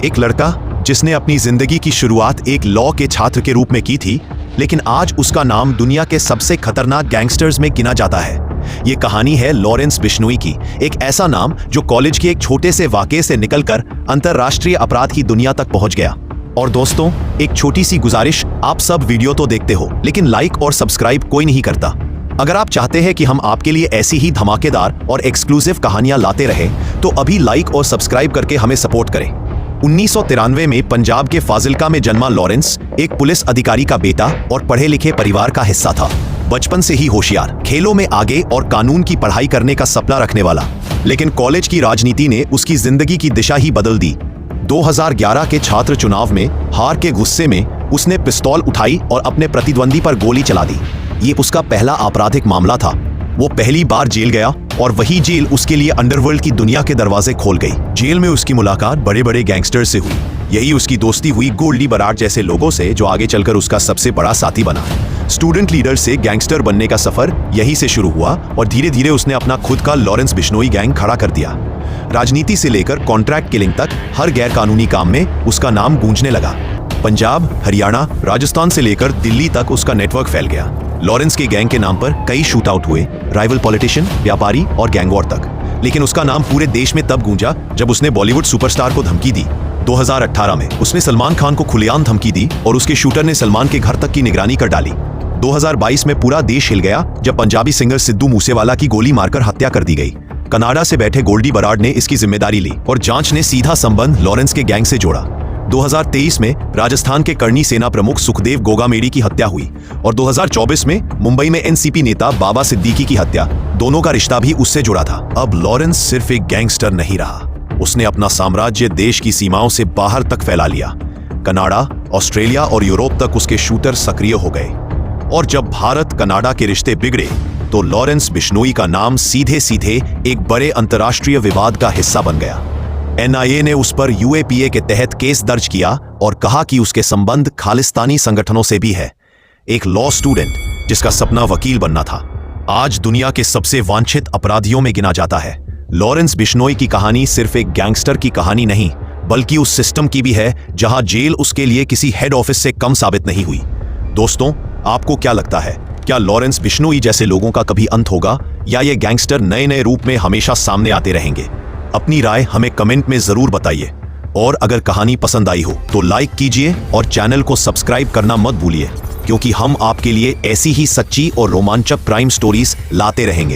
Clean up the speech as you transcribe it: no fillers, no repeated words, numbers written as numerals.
एक लड़का जिसने अपनी जिंदगी की शुरुआत एक लॉ के छात्र के रूप में की थी, लेकिन आज उसका नाम दुनिया के सबसे खतरनाक गैंगस्टर्स में गिना जाता है। ये कहानी है लॉरेंस बिश्नोई की, एक ऐसा नाम जो कॉलेज के एक छोटे से वाकये से निकलकर अंतरराष्ट्रीय अपराध की दुनिया तक पहुंच गया। और दोस्तों, एक छोटी सी गुजारिश, आप सब वीडियो तो देखते हो लेकिन लाइक और सब्सक्राइब कोई नहीं करता। अगर आप चाहते हैं कि हम आपके लिए ऐसी ही धमाकेदार और एक्सक्लूसिव कहानियां लाते रहे तो अभी लाइक और सब्सक्राइब करके हमें सपोर्ट करें। 1993 में पंजाब के फाजिल्का में जन्मा लॉरेंस एक पुलिस अधिकारी का बेटा और पढ़े लिखे परिवार का हिस्सा था। बचपन से ही होशियार, खेलों में आगे और कानून की पढ़ाई करने का सपना रखने वाला। लेकिन कॉलेज की राजनीति ने उसकी जिंदगी की दिशा ही बदल दी। 2011 के छात्र चुनाव में हार के गुस्से में उसने पिस्तौल उठाई और अपने प्रतिद्वंदी पर गोली चला दी। ये उसका पहला आपराधिक मामला था। वो पहली बार जेल गया और वही जेल उसके लिए अंडरवर्ल्ड की दुनिया के दरवाजे खोल गई। जेल में उसकी मुलाकात बड़े बड़े गैंगस्टर्स से हुई। यही उसकी दोस्ती हुई गोल्डी बराड जैसे लोगों से, जो आगे चलकर उसका सबसे बड़ा साथी बना। स्टूडेंट लीडर से गैंगस्टर बनने का सफर यहीं से शुरू हुआ और धीरे धीरे उसने अपना खुद का लॉरेंस बिश्नोई गैंग खड़ा कर दिया। राजनीति से लेकर कॉन्ट्रैक्ट किलिंग तक हर गैर कानूनी काम में उसका नाम गूंजने लगा। पंजाब, हरियाणा, राजस्थान से लेकर दिल्ली तक उसका नेटवर्क फैल गया। लॉरेंस के गैंग के नाम पर कई शूट आउट हुए, राइवल पॉलिटिशियन, व्यापारी और गैंग वॉर तक। लेकिन उसका नाम पूरे देश में तब गूंजा जब उसने बॉलीवुड सुपरस्टार को धमकी दी। 2018 में उसने सलमान खान को खुलेआम धमकी दी और उसके शूटर ने सलमान के घर तक की निगरानी कर डाली। 2022 में पूरा देश हिल गया जब पंजाबी सिंगर सिद्धू मूसेवाला की गोली मारकर हत्या कर दी गई। कनाडा से बैठे गोल्डी बराड ने इसकी जिम्मेदारी ली और जांच ने सीधा संबंध लॉरेंस के गैंग से जोड़ा। 2023 में राजस्थान के करनी सेना प्रमुख सुखदेव गोगामेडी की हत्या हुई और 2024 में मुंबई में एनसीपी नेता बाबा सिद्दीकी की हत्या। दोनों का रिश्ता भी उससे जुड़ा था। अब लॉरेंस सिर्फ एक गैंगस्टर नहीं रहा, उसने अपना साम्राज्य देश की सीमाओं से बाहर तक फैला लिया। कनाडा, ऑस्ट्रेलिया और यूरोप तक उसके शूटर सक्रिय हो गए। और जब भारत कनाडा के रिश्ते बिगड़े तो लॉरेंस बिश्नोई का नाम सीधे सीधे एक बड़े अंतर्राष्ट्रीय विवाद का हिस्सा बन गया। एनआईए ने उस पर यूएपीए के तहत केस दर्ज किया और कहा कि उसके संबंध खालिस्तानी संगठनों से भी है। एक लॉ स्टूडेंट जिसका सपना वकील बनना था, आज दुनिया के सबसे वांछित अपराधियों में गिना जाता है। लॉरेंस बिश्नोई की कहानी सिर्फ एक गैंगस्टर की कहानी नहीं, बल्कि उस सिस्टम की भी है जहां जेल उसके लिए किसी हेड ऑफिस से कम साबित नहीं हुई। दोस्तों, आपको क्या लगता है, क्या लॉरेंस बिश्नोई जैसे लोगों का कभी अंत होगा या ये गैंगस्टर नए नए रूप में हमेशा सामने आते रहेंगे? अपनी राय हमें कमेंट में जरूर बताइए। और अगर कहानी पसंद आई हो तो लाइक कीजिए और चैनल को सब्सक्राइब करना मत भूलिए, क्योंकि हम आपके लिए ऐसी ही सच्ची और रोमांचक क्राइम स्टोरीज लाते रहेंगे।